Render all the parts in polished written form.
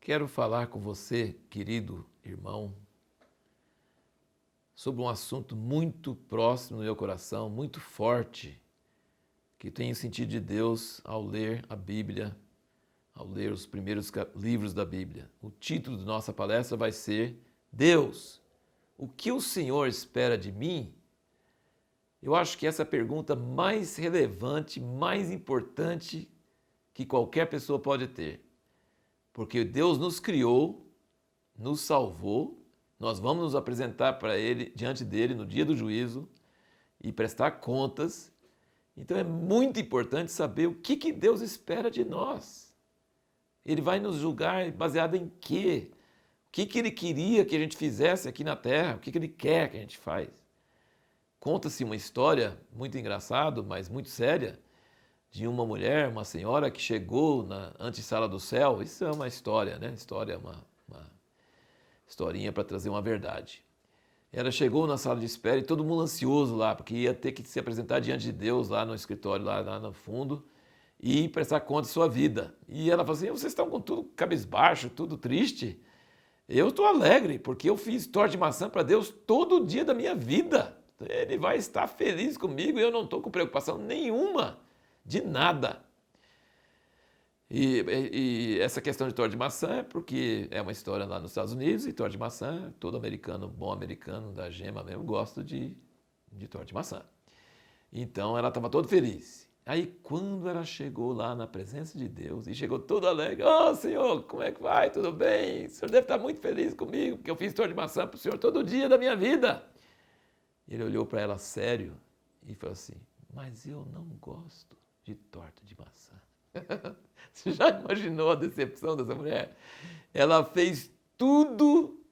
Quero falar com você, querido irmão, sobre um assunto muito próximo no meu coração, muito forte, que tenho sentido de Deus ao ler a Bíblia, ao ler os primeiros livros da Bíblia. O título da nossa palestra vai ser Deus, o que o Senhor espera de mim? Eu acho que essa é a pergunta mais relevante, mais importante que qualquer pessoa pode ter. Porque Deus nos criou, nos salvou, nós vamos nos apresentar para Ele, diante dEle, no dia do juízo e prestar contas. Então é muito importante saber o que Deus espera de nós. Ele vai nos julgar baseado em quê? O que Ele queria que a gente fizesse aqui na Terra? O que Ele quer que a gente faz? Conta-se uma história muito engraçada, mas muito séria, de uma mulher, uma senhora que chegou na antessala do céu. Isso é uma história, né? História é uma historinha para trazer uma verdade. Ela chegou na sala de espera e todo mundo ansioso lá, porque ia ter que se apresentar diante de Deus lá no escritório, lá no fundo, e prestar conta de sua vida. E ela falou assim: vocês estão com tudo cabisbaixo, tudo triste? Eu estou alegre, porque eu fiz torta de maçã para Deus todo dia da minha vida. Ele vai estar feliz comigo e eu não estou com preocupação nenhuma, de nada. E essa questão de torta de maçã é porque é uma história lá nos Estados Unidos, e torta de maçã, todo americano, bom americano, da gema mesmo, gosta de torta de maçã. Então ela estava toda feliz. Aí quando ela chegou lá na presença de Deus, e chegou toda alegre: "Ô Senhor, como é que vai? Tudo bem? O Senhor deve estar muito feliz comigo, porque eu fiz torta de maçã para o Senhor todo dia da minha vida." Ele olhou para ela sério e falou assim: "Mas eu não gosto de torta de maçã." Você já imaginou a decepção dessa mulher? Ela fez tudo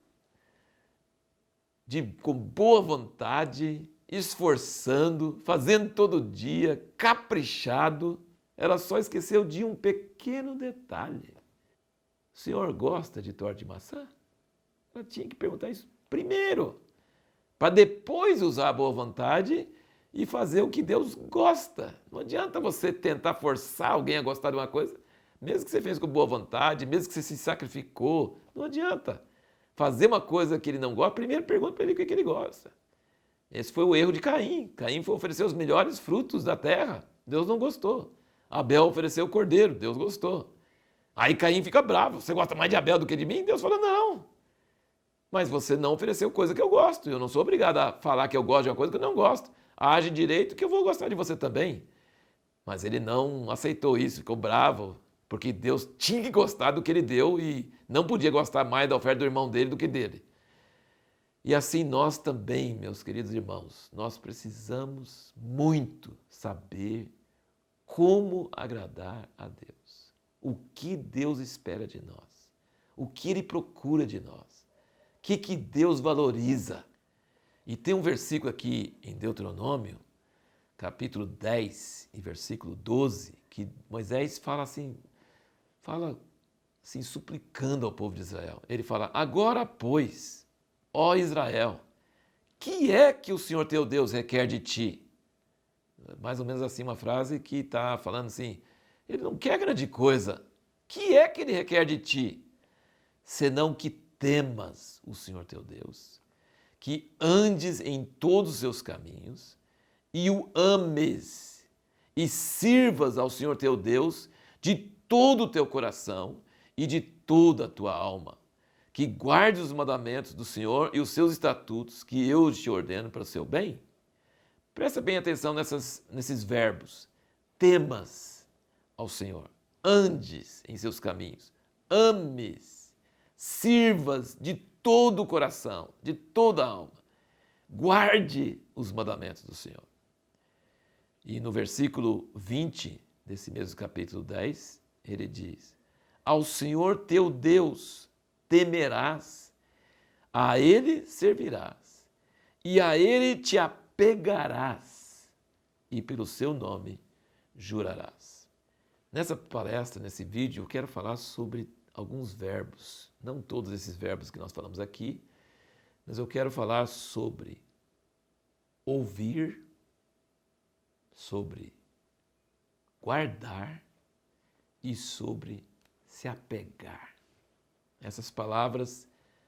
com boa vontade, esforçando, fazendo todo dia, caprichado. Ela só esqueceu de um pequeno detalhe. O senhor gosta de torta de maçã? Ela tinha que perguntar isso primeiro, para depois usar a boa vontade e fazer o que Deus gosta. Não adianta você tentar forçar alguém a gostar de uma coisa, mesmo que você fez com boa vontade, mesmo que você se sacrificou, não adianta. Fazer uma coisa que ele não gosta, primeiro pergunta para ele o que ele gosta. Esse foi o erro de Caim. Caim foi oferecer os melhores frutos da terra, Deus não gostou. Abel ofereceu o cordeiro, Deus gostou. Aí Caim fica bravo: "Você gosta mais de Abel do que de mim?" Deus fala: "Não. Mas você não ofereceu coisa que eu gosto. Eu não sou obrigado a falar que eu gosto de uma coisa que eu não gosto. Age direito que eu vou gostar de você também." Mas ele não aceitou isso, ficou bravo, porque Deus tinha que gostar do que ele deu e não podia gostar mais da oferta do irmão dele do que dele. E assim nós também, meus queridos irmãos, nós precisamos muito saber como agradar a Deus. O que Deus espera de nós. O que Ele procura de nós. O que Deus valoriza. E tem um versículo aqui em Deuteronômio, capítulo 10 e versículo 12, que Moisés fala assim, suplicando ao povo de Israel. Ele fala: "Agora, pois, ó Israel, que é que o Senhor teu Deus requer de ti?" Mais ou menos assim, uma frase que está falando assim: ele não quer grande coisa. Que é que ele requer de ti? Senão que temas o Senhor teu Deus, que andes em todos os seus caminhos e o ames e sirvas ao Senhor teu Deus de todo o teu coração e de toda a tua alma, que guardes os mandamentos do Senhor e os seus estatutos que eu te ordeno para o seu bem. Presta bem atenção nesses verbos. Temas ao Senhor, andes em seus caminhos, ames, sirvas de todo o coração, de toda a alma, guarde os mandamentos do Senhor. E no versículo 20 desse mesmo capítulo 10, ele diz: "Ao Senhor teu Deus temerás, a Ele servirás, e a Ele te apegarás, e pelo seu nome jurarás." Nessa palestra, nesse vídeo, eu quero falar sobre alguns verbos, não todos esses verbos que nós falamos aqui, mas eu quero falar sobre ouvir, sobre guardar e sobre se apegar. Essas palavras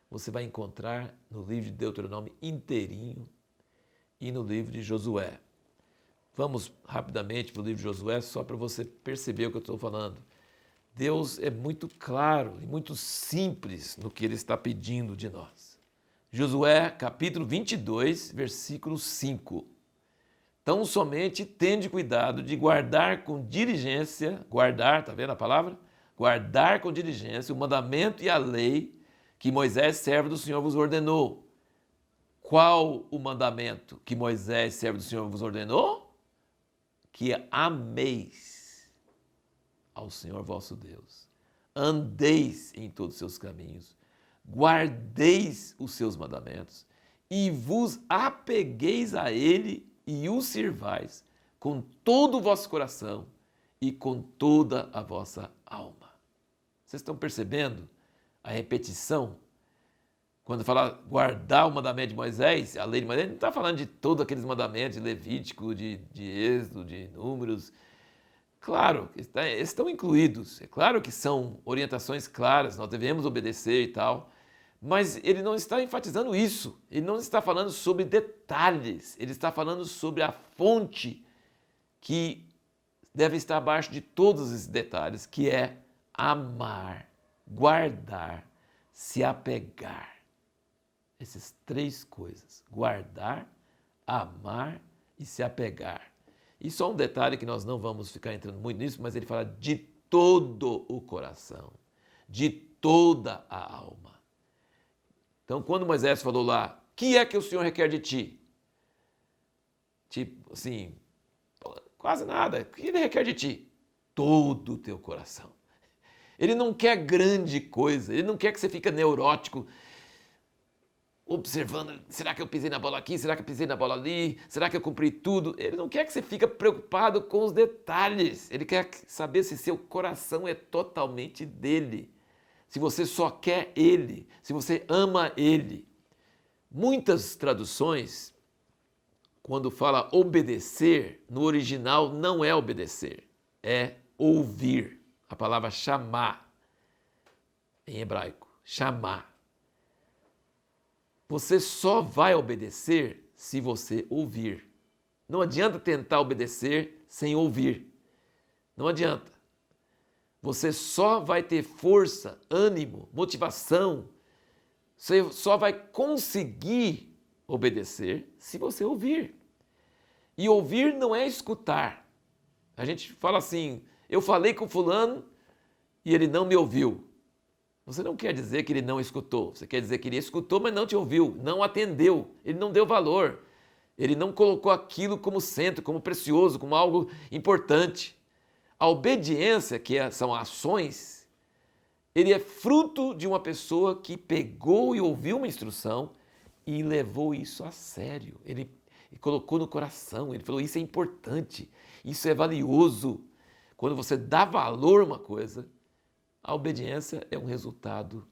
você vai encontrar no livro de Deuteronômio inteirinho e no livro de Josué. Vamos rapidamente para o livro de Josué, só para você perceber o que eu estou falando. Deus é muito claro e muito simples no que Ele está pedindo de nós. Josué, capítulo 22, versículo 5. Tão somente tende cuidado de guardar com diligência, guardar, está vendo a palavra? Guardar com diligência o mandamento e a lei que Moisés, servo do Senhor, vos ordenou. Qual o mandamento que Moisés, servo do Senhor, vos ordenou? Que ameis ao Senhor vosso Deus, andeis em todos os seus caminhos, guardeis os seus mandamentos e vos apegueis a Ele e o sirvais com todo o vosso coração e com toda a vossa alma. Vocês estão percebendo a repetição? Quando fala guardar o mandamento de Moisés, a lei de Moisés, ele não está falando de todos aqueles mandamentos de Levítico, de Êxodo, de Números. Claro, estão incluídos. É claro que são orientações claras, nós devemos obedecer e tal. Mas ele não está enfatizando isso. Ele não está falando sobre detalhes. Ele está falando sobre a fonte que deve estar abaixo de todos esses detalhes, que é amar, guardar, se apegar. Essas três coisas: guardar, amar e se apegar. E só um detalhe que nós não vamos ficar entrando muito nisso, mas ele fala de todo o coração, de toda a alma. Então, quando Moisés falou lá, o que é que o Senhor requer de ti? Tipo assim, quase nada. O que ele requer de ti? Todo o teu coração. Ele não quer grande coisa, ele não quer que você fique neurótico, observando, será que eu pisei na bola aqui, será que eu pisei na bola ali, será que eu cumpri tudo? Ele não quer que você fique preocupado com os detalhes, ele quer saber se seu coração é totalmente dele, se você só quer ele, se você ama ele. Muitas traduções, quando fala obedecer, no original não é obedecer, é ouvir. A palavra chamar, em hebraico, chamar. Você só vai obedecer se você ouvir. Não adianta tentar obedecer sem ouvir. Não adianta. Você só vai ter força, ânimo, motivação. Você só vai conseguir obedecer se você ouvir. E ouvir não é escutar. A gente fala assim, eu falei com fulano e ele não me ouviu. Você não quer dizer que ele não escutou, você quer dizer que ele escutou, mas não te ouviu, não atendeu, ele não deu valor, ele não colocou aquilo como centro, como precioso, como algo importante. A obediência, são ações, ele é fruto de uma pessoa que pegou e ouviu uma instrução e levou isso a sério. Ele colocou no coração, ele falou, isso é importante, isso é valioso. Quando você dá valor a uma coisa, a obediência é um resultado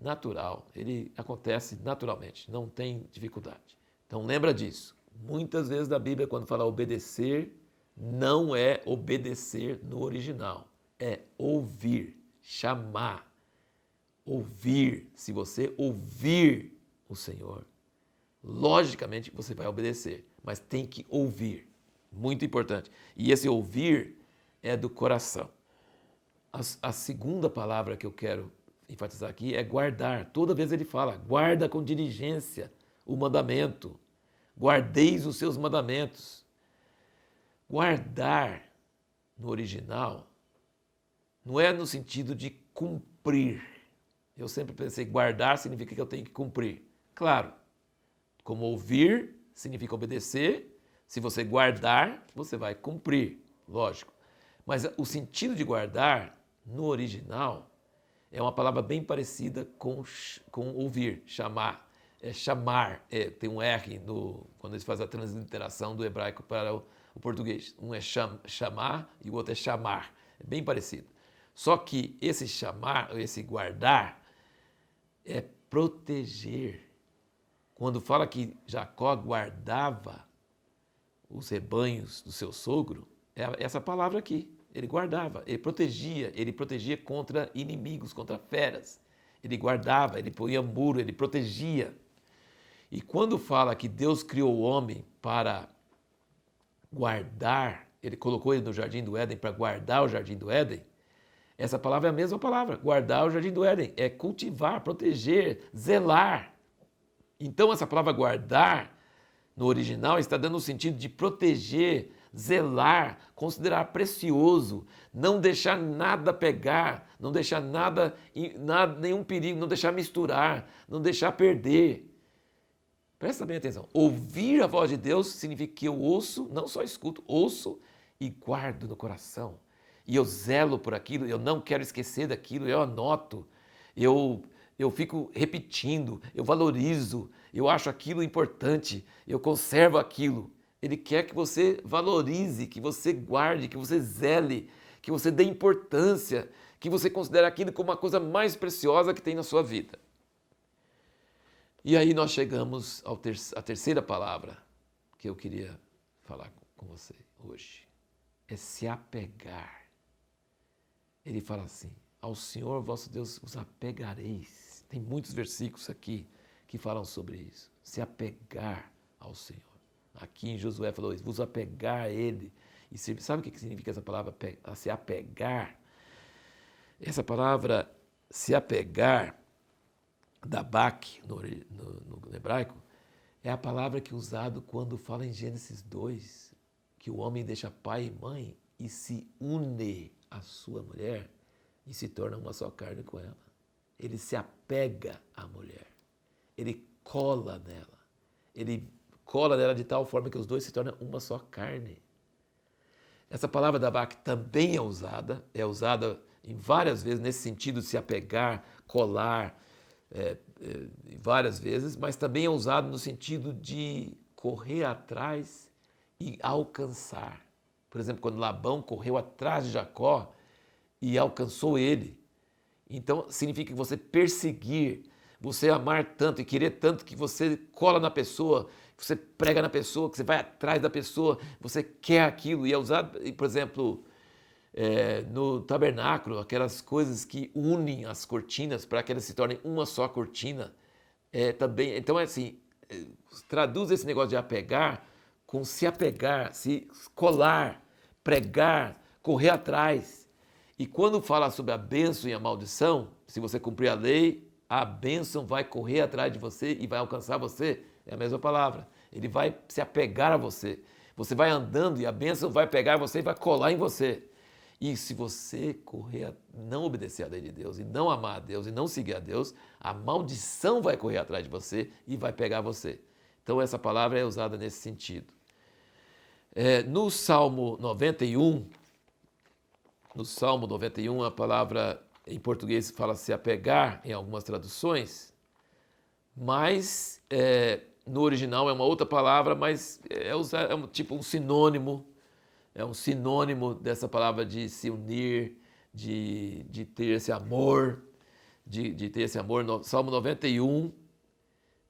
natural, ele acontece naturalmente, não tem dificuldade. Então lembra disso. Muitas vezes na Bíblia, quando fala obedecer, não é obedecer no original, é ouvir, chamar, ouvir. Se você ouvir o Senhor, logicamente você vai obedecer, mas tem que ouvir, muito importante. E esse ouvir é do coração. A segunda palavra que eu quero enfatizar aqui é guardar. Toda vez ele fala, guarda com diligência o mandamento, guardeis os seus mandamentos. Guardar, no original, não é no sentido de cumprir. Eu sempre pensei que guardar significa que eu tenho que cumprir. Claro, como ouvir significa obedecer, se você guardar, você vai cumprir, lógico. Mas o sentido de guardar, no original, é uma palavra bem parecida com ouvir, chamar. É chamar, tem um R quando eles fazem a transliteração do hebraico para o português. Um é chamar e o outro é chamar. É bem parecido. Só que esse chamar, esse guardar, é proteger. Quando fala que Jacó guardava os rebanhos do seu sogro, é essa palavra aqui. Ele guardava, ele protegia contra inimigos, contra feras. ele guardava, ele põe muro, ele protegia. E quando fala que Deus criou o homem para guardar, ele colocou ele no jardim do Éden para guardar o jardim do Éden, essa palavra é a mesma palavra, guardar o jardim do Éden, é cultivar, proteger, zelar. Então essa palavra guardar, no original, está dando o sentido de proteger, zelar, considerar precioso, não deixar nada pegar, não deixar nada, nenhum perigo, não deixar misturar, não deixar perder. Presta bem atenção. Ouvir a voz de Deus significa que eu ouço, não só escuto, ouço e guardo no coração. E eu zelo por aquilo, eu não quero esquecer daquilo, eu anoto, eu fico repetindo, eu valorizo, eu acho aquilo importante, eu conservo aquilo. Ele quer que você valorize, que você guarde, que você zele, que você dê importância, que você considere aquilo como a coisa mais preciosa que tem na sua vida. E aí nós chegamos à terceira palavra que eu queria falar com você hoje. É se apegar. Ele fala assim, ao Senhor vosso Deus vos apegareis. Tem muitos versículos aqui que falam sobre isso. Se apegar ao Senhor. Aqui em Josué falou isso, vos apegar a Ele. E sabe o que significa essa palavra se apegar? Essa palavra se apegar, dabak no hebraico, é a palavra que é usada quando fala em Gênesis 2, que o homem deixa pai e mãe e se une à sua mulher e se torna uma só carne com ela. Ele se apega à mulher, ele cola nela de tal forma que os dois se tornam uma só carne. Essa palavra dabak também é usada em várias vezes nesse sentido de se apegar, colar, várias vezes, mas também é usado no sentido de correr atrás e alcançar. Por exemplo, quando Labão correu atrás de Jacó e alcançou ele. Então, significa que você perseguir, você amar tanto e querer tanto que você cola na pessoa, que você prega na pessoa, que você vai atrás da pessoa, você quer aquilo. E é usado, por exemplo, no tabernáculo, aquelas coisas que unem as cortinas para que elas se tornem uma só cortina. Também, então é assim, traduz esse negócio de apegar com se apegar, se colar, pregar, correr atrás. E quando fala sobre a bênção e a maldição, se você cumprir a lei, a bênção vai correr atrás de você e vai alcançar você. É a mesma palavra. Ele vai se apegar a você. Você vai andando e a bênção vai pegar você e vai colar em você. E se você não obedecer à lei de Deus, e não amar a Deus, e não seguir a Deus, a maldição vai correr atrás de você e vai pegar você. Então essa palavra é usada nesse sentido. No Salmo 91, a palavra em português fala se apegar em algumas traduções, mas no original é uma outra palavra, mas tipo um sinônimo. É um sinônimo dessa palavra de se unir, de ter esse amor, de ter esse amor. No Salmo 91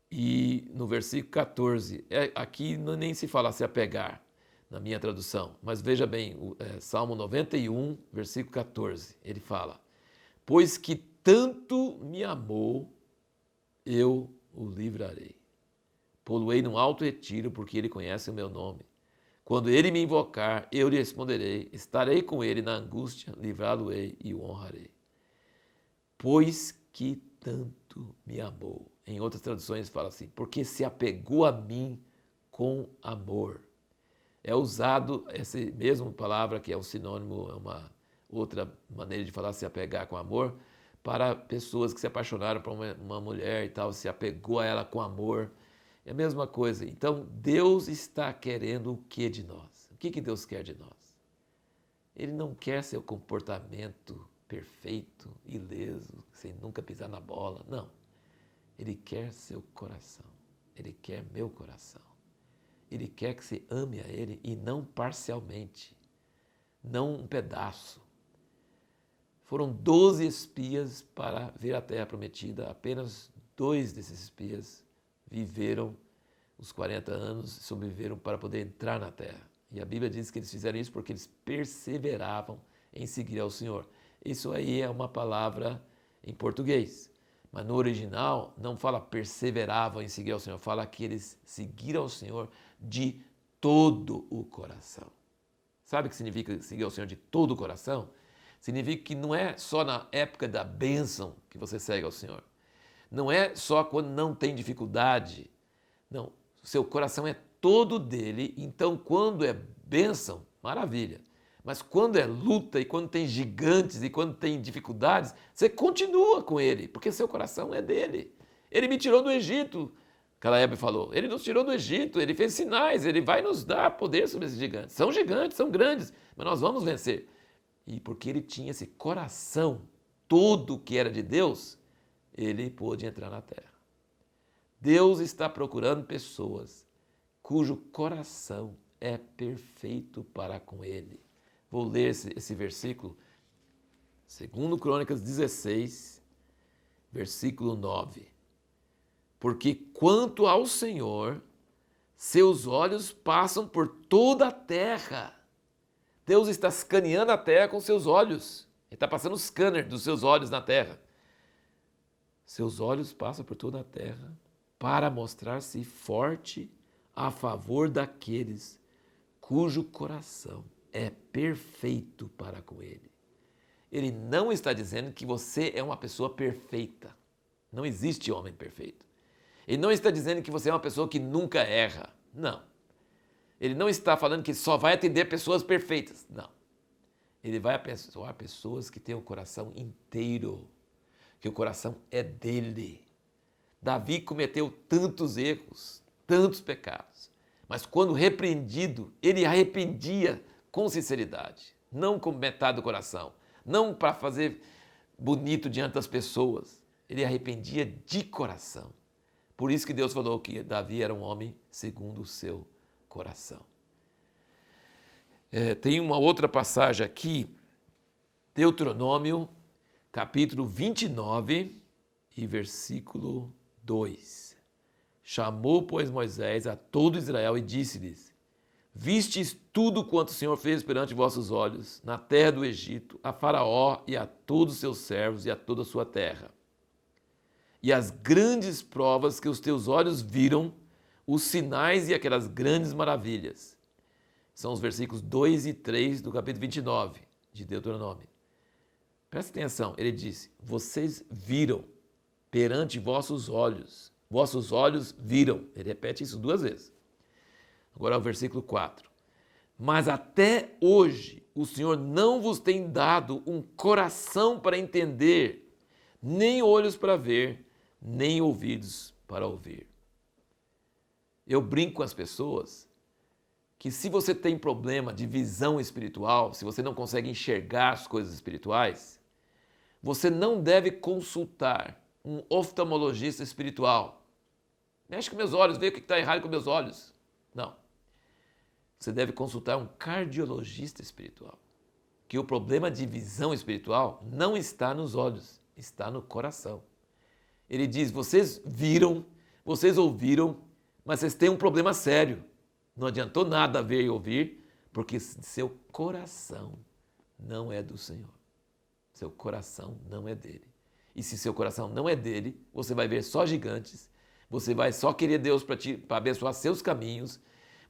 e no versículo 14. Aqui nem se fala se apegar, na minha tradução. Mas veja bem, Salmo 91, versículo 14. Ele fala, pois que tanto me amou, eu o livrarei. Pô-lo-ei num alto retiro, porque ele conhece o meu nome. Quando ele me invocar, eu lhe responderei, estarei com ele na angústia, livrá-lo-ei e o honrarei. Pois que tanto me amou. Em outras traduções fala assim, porque se apegou a mim com amor. É usado essa mesma palavra, que é um sinônimo, é uma outra maneira de falar se apegar com amor, para pessoas que se apaixonaram por uma mulher e tal, se apegou a ela com amor. É a mesma coisa. Então, Deus está querendo o que de nós? O que Deus quer de nós? Ele não quer seu comportamento perfeito, ileso, sem nunca pisar na bola. Não. Ele quer seu coração. Ele quer meu coração. Ele quer que você ame a Ele e não parcialmente, não um pedaço. Foram 12 espias para ver a terra prometida. Apenas 2 desses espias viveram os 40 anos e sobreviveram para poder entrar na terra. E a Bíblia diz que eles fizeram isso porque eles perseveravam em seguir ao Senhor. Isso aí é uma palavra em português. Mas no original não fala perseveravam em seguir ao Senhor, fala que eles seguiram ao Senhor de todo o coração. Sabe o que significa seguir ao Senhor de todo o coração? Significa que não é só na época da bênção que você segue ao Senhor. Não é só quando não tem dificuldade. Não, o seu coração é todo dele, então quando é bênção, maravilha. Mas quando é luta e quando tem gigantes e quando tem dificuldades, você continua com ele, porque seu coração é dele. Ele me tirou do Egito, Caleb falou. Ele nos tirou do Egito, ele fez sinais, ele vai nos dar poder sobre esses gigantes. Gigantes, são grandes, mas nós vamos vencer. E porque ele tinha esse coração todo que era de Deus, ele pôde entrar na terra. Deus está procurando pessoas cujo coração é perfeito para com ele. Vou ler esse versículo, 2 Crônicas 16, versículo 9. Porque quanto ao Senhor, seus olhos passam por toda a terra. Deus está escaneando a terra com seus olhos. Ele está passando o scanner dos seus olhos na terra. Seus olhos passam por toda a terra para mostrar-se forte a favor daqueles cujo coração é perfeito para com ele. Ele não está dizendo que você é uma pessoa perfeita. Não existe homem perfeito. Ele não está dizendo que você é uma pessoa que nunca erra. Não. Ele não está falando que só vai atender pessoas perfeitas. Não. Ele vai abençoar pessoas que têm o coração inteiro, que o coração é dele. Davi cometeu tantos erros, tantos pecados, mas quando repreendido, ele arrependia com sinceridade, não com metade do coração, não para fazer bonito diante das pessoas. Ele arrependia de coração. Por isso que Deus falou que Davi era um homem segundo o seu coração. Tem uma outra passagem aqui, Deuteronômio, capítulo 29 e versículo 2. Chamou, pois, Moisés a todo Israel e disse-lhes: vistes tudo quanto o Senhor fez perante vossos olhos, na terra do Egito, a Faraó e a todos os seus servos e a toda a sua terra. E as grandes provas que os teus olhos viram, os sinais e aquelas grandes maravilhas. São os versículos 2 e 3 do capítulo 29 de Deuteronômio. Presta atenção, ele disse: vocês viram perante vossos olhos viram. Ele repete isso 2 vezes. Agora é o versículo 4. Mas até hoje o Senhor não vos tem dado um coração para entender, nem olhos para ver, nem ouvidos para ouvir. Eu brinco com as pessoas que se você tem problema de visão espiritual, se você não consegue enxergar as coisas espirituais, você não deve consultar um oftalmologista espiritual. Mexe com meus olhos, vê o que está errado com meus olhos. Não. Você deve consultar um cardiologista espiritual. Que o problema de visão espiritual não está nos olhos, está no coração. Ele diz: vocês viram, vocês ouviram, mas vocês têm um problema sério. Não adiantou nada ver e ouvir, porque seu coração não é do Senhor. Seu coração não é dele. E se seu coração não é dele, você vai ver só gigantes, você vai só querer Deus para abençoar seus caminhos,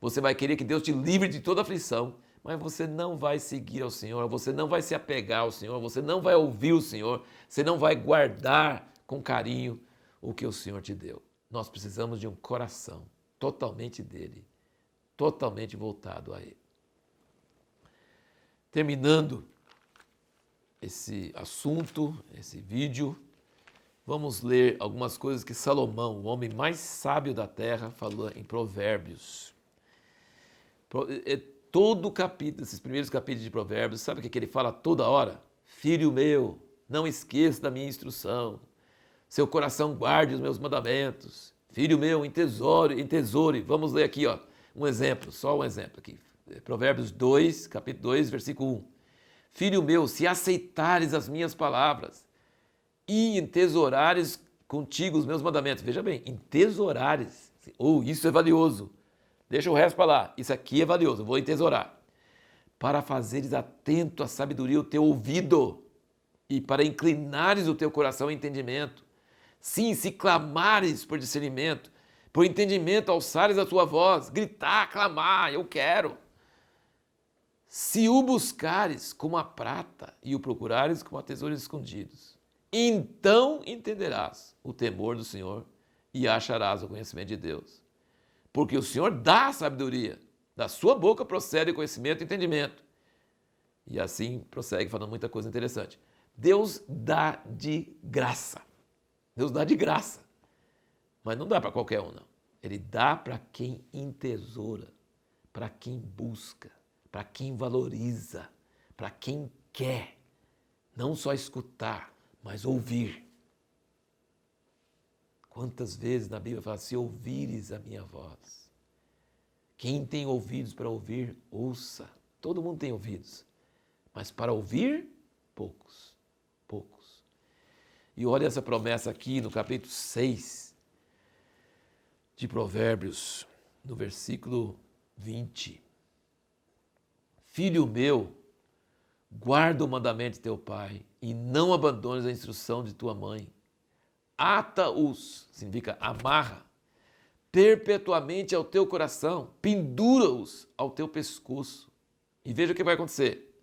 você vai querer que Deus te livre de toda aflição, mas você não vai seguir ao Senhor, você não vai se apegar ao Senhor, você não vai ouvir o Senhor, você não vai guardar com carinho o que o Senhor te deu. Nós precisamos de um coração totalmente dele, totalmente voltado a ele. Terminando esse assunto, esse vídeo, vamos ler algumas coisas que Salomão, o homem mais sábio da terra, falou em Provérbios. Todo capítulo, esses primeiros capítulos de Provérbios, sabe o que ele fala toda hora? Filho meu, não esqueça da minha instrução. Seu coração guarde os meus mandamentos. Filho meu, entesoure. Vamos ler aqui, ó, um exemplo, só um exemplo aqui. Provérbios 2, capítulo 2, versículo 1. Filho meu, se aceitares as minhas palavras e entesourares contigo os meus mandamentos. Veja bem, entesourares. Isso é valioso. Deixa o resto para lá. Isso aqui é valioso, vou entesourar. Para fazeres atento à sabedoria o teu ouvido e para inclinares o teu coração ao entendimento. Sim, se clamares por discernimento, por entendimento, alçares a tua voz, gritar, clamar, eu quero. Se o buscares como a prata e o procurares como a tesouros escondidos, então entenderás o temor do Senhor e acharás o conhecimento de Deus. Porque o Senhor dá a sabedoria, da sua boca procede o conhecimento e entendimento. E assim prossegue falando muita coisa interessante. Deus dá de graça. Deus dá de graça. Mas não dá para qualquer um, não. Ele dá para quem entesoura, para quem busca, para quem valoriza, para quem quer. Não só escutar, mas ouvir. Quantas vezes na Bíblia fala, se ouvires a minha voz. Quem tem ouvidos para ouvir, ouça. Todo mundo tem ouvidos. Mas para ouvir, poucos. Poucos. E olha essa promessa aqui no capítulo 6 de Provérbios, no versículo 20. Filho meu, guarda o mandamento de teu pai e não abandones a instrução de tua mãe. Ata-os, significa amarra, perpetuamente ao teu coração, pendura-os ao teu pescoço. E veja o que vai acontecer.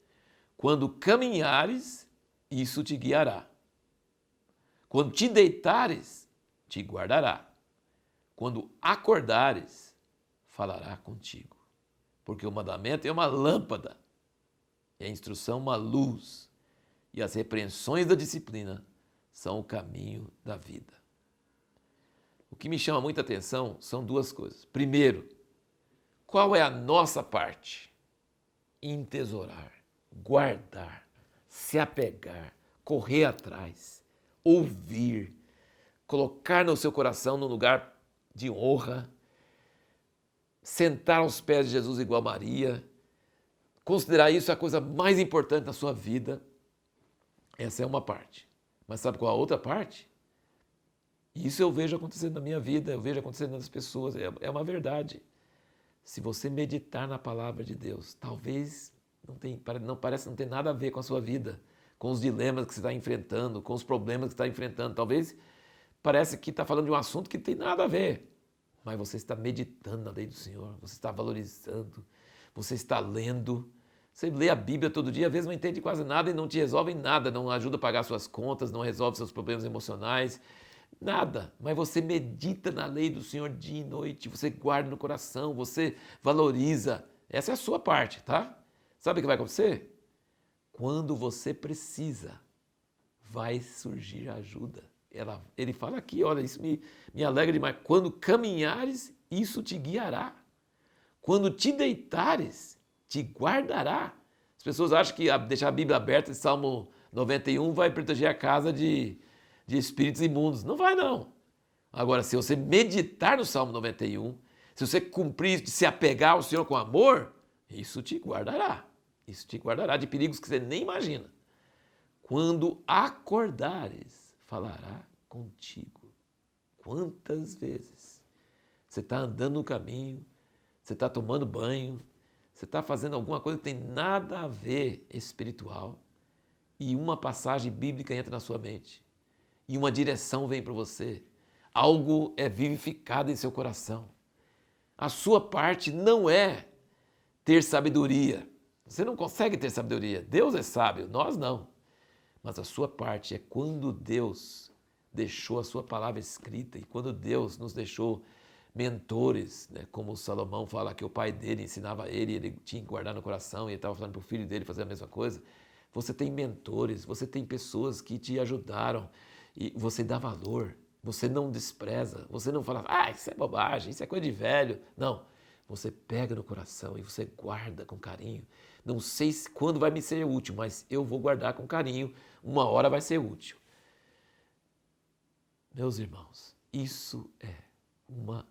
Quando caminhares, isso te guiará. Quando te deitares, te guardará. Quando acordares, falará contigo. Porque o mandamento é uma lâmpada, e a instrução uma luz, e as repreensões da disciplina são o caminho da vida. O que me chama muita atenção são duas coisas. Primeiro, qual é a nossa parte? Entesourar, guardar, se apegar, correr atrás, ouvir, colocar no seu coração num lugar de honra, sentar aos pés de Jesus igual Maria, considerar isso a coisa mais importante da sua vida. Essa é uma parte. Mas sabe qual é a outra parte? Isso eu vejo acontecendo na minha vida, eu vejo acontecendo nas pessoas, é uma verdade. Se você meditar na palavra de Deus, talvez não parece não ter nada a ver com a sua vida, com os dilemas que você está enfrentando, com os problemas que você está enfrentando. Talvez parece que está falando de um assunto que não tem nada a ver. Mas você está meditando na lei do Senhor, você está valorizando, você está lendo. Você lê a Bíblia todo dia, às vezes não entende quase nada e não te resolve nada, não ajuda a pagar suas contas, não resolve seus problemas emocionais, nada. Mas você medita na lei do Senhor dia e noite, você guarda no coração, você valoriza. Essa é a sua parte, tá? Sabe o que vai acontecer? Quando você precisa, vai surgir ajuda. Ele fala aqui, olha, isso me alegra demais. Quando caminhares, isso te guiará. Quando te deitares, te guardará. As pessoas acham que deixar a Bíblia aberta em Salmo 91 vai proteger a casa de espíritos imundos. Não vai, não. Agora, se você meditar no Salmo 91, se você cumprir, se apegar ao Senhor com amor, isso te guardará. Isso te guardará de perigos que você nem imagina. Quando acordares, falará contigo. Quantas vezes você está andando no caminho, você está tomando banho, você está fazendo alguma coisa que tem nada a ver espiritual e uma passagem bíblica entra na sua mente e uma direção vem para você. Algo é vivificado em seu coração. A sua parte não é ter sabedoria. Você não consegue ter sabedoria. Deus é sábio, nós não. Mas a sua parte é quando Deus deixou a sua palavra escrita e quando Deus nos deixou mentores, né? Como o Salomão fala que o pai dele ensinava ele tinha que guardar no coração e ele estava falando para o filho dele fazer a mesma coisa. Você tem mentores, você tem pessoas que te ajudaram e você dá valor, você não despreza, você não fala, isso é bobagem, isso é coisa de velho. Não, você pega no coração e você guarda com carinho. Não sei quando vai me ser útil, mas eu vou guardar com carinho, uma hora vai ser útil. Meus irmãos, isso é uma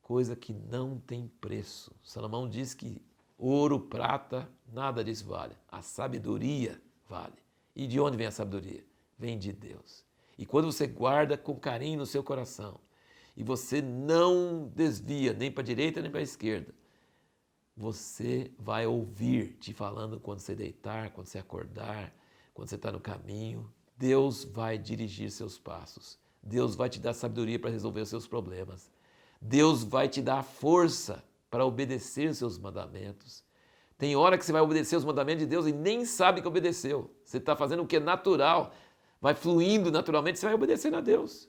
coisa que não tem preço. Salomão diz que ouro, prata, nada disso vale. A sabedoria vale. E de onde vem a sabedoria? Vem de Deus. E quando você guarda com carinho no seu coração, e você não desvia nem para a direita nem para a esquerda, você vai ouvir te falando quando você deitar, quando você acordar, quando você está no caminho. Deus vai dirigir seus passos. Deus vai te dar sabedoria para resolver os seus problemas. Deus vai te dar força para obedecer os seus mandamentos. Tem hora que você vai obedecer os mandamentos de Deus e nem sabe que obedeceu. Você está fazendo o que é natural, vai fluindo naturalmente, você vai obedecendo a Deus.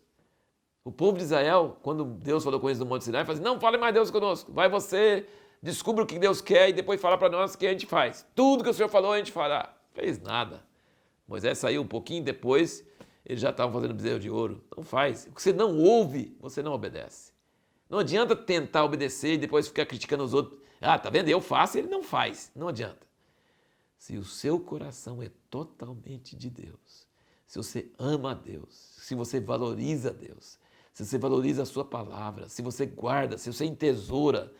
O povo de Israel, quando Deus falou com eles no Monte Sinai, falou assim, não fale mais Deus conosco, vai você, descubra o que Deus quer e depois fala para nós o que a gente faz. Tudo que o Senhor falou a gente fará. Fez nada. Moisés saiu um pouquinho depois, eles já estavam fazendo bezerro de ouro. Não faz. O que você não ouve, você não obedece. Não adianta tentar obedecer e depois ficar criticando os outros. Ah, tá vendo? Eu faço e ele não faz. Não adianta. Se o seu coração é totalmente de Deus, se você ama a Deus, se você valoriza a Deus, se você valoriza a sua palavra, se você guarda, se você entesoura,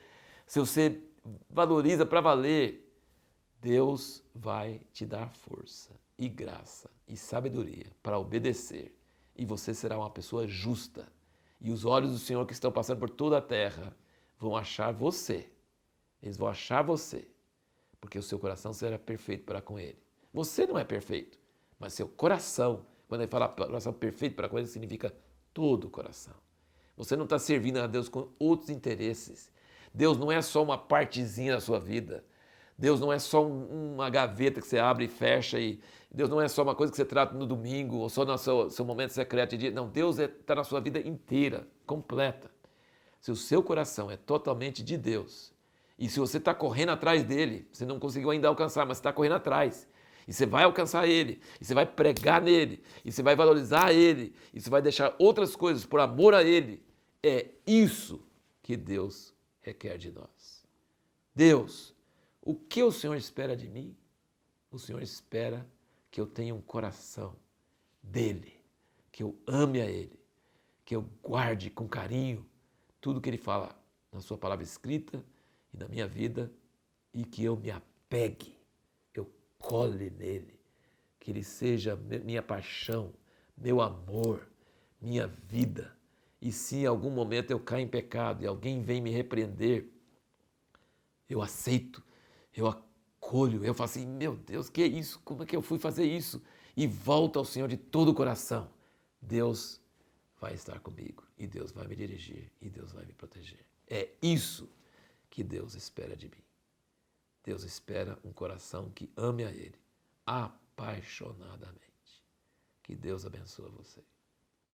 se você valoriza para valer, Deus vai te dar força e graça e sabedoria para obedecer. E você será uma pessoa justa. E os olhos do Senhor que estão passando por toda a terra vão achar você. Eles vão achar você. Porque o seu coração será perfeito para com Ele. Você não é perfeito, mas seu coração, quando ele fala coração perfeito para com Ele, significa todo o coração. Você não está servindo a Deus com outros interesses. Deus não é só uma partezinha da sua vida. Deus não é só uma gaveta que você abre e fecha. E Deus não é só uma coisa que você trata no domingo ou só no seu momento secreto de dia. Não, Deus está na sua vida inteira, completa. Se o seu coração é totalmente de Deus, e se você está correndo atrás dele, você não conseguiu ainda alcançar, mas você está correndo atrás. E você vai alcançar ele, e você vai pregar nele, e você vai valorizar ele, e você vai deixar outras coisas por amor a ele. É isso que Deus requer de nós. Deus, o que o Senhor espera de mim? O Senhor espera que eu tenha um coração dele, que eu ame a ele, que eu guarde com carinho tudo que ele fala na sua palavra escrita e na minha vida, e que eu me apegue, eu cole nele, que ele seja minha paixão, meu amor, minha vida. E se em algum momento eu caio em pecado e alguém vem me repreender, eu aceito, eu acolho, eu falo assim, meu Deus, que é isso? Como é que eu fui fazer isso? E volto ao Senhor de todo o coração. Deus vai estar comigo, e Deus vai me dirigir, e Deus vai me proteger. É isso que Deus espera de mim. Deus espera um coração que ame a Ele apaixonadamente. Que Deus abençoe você.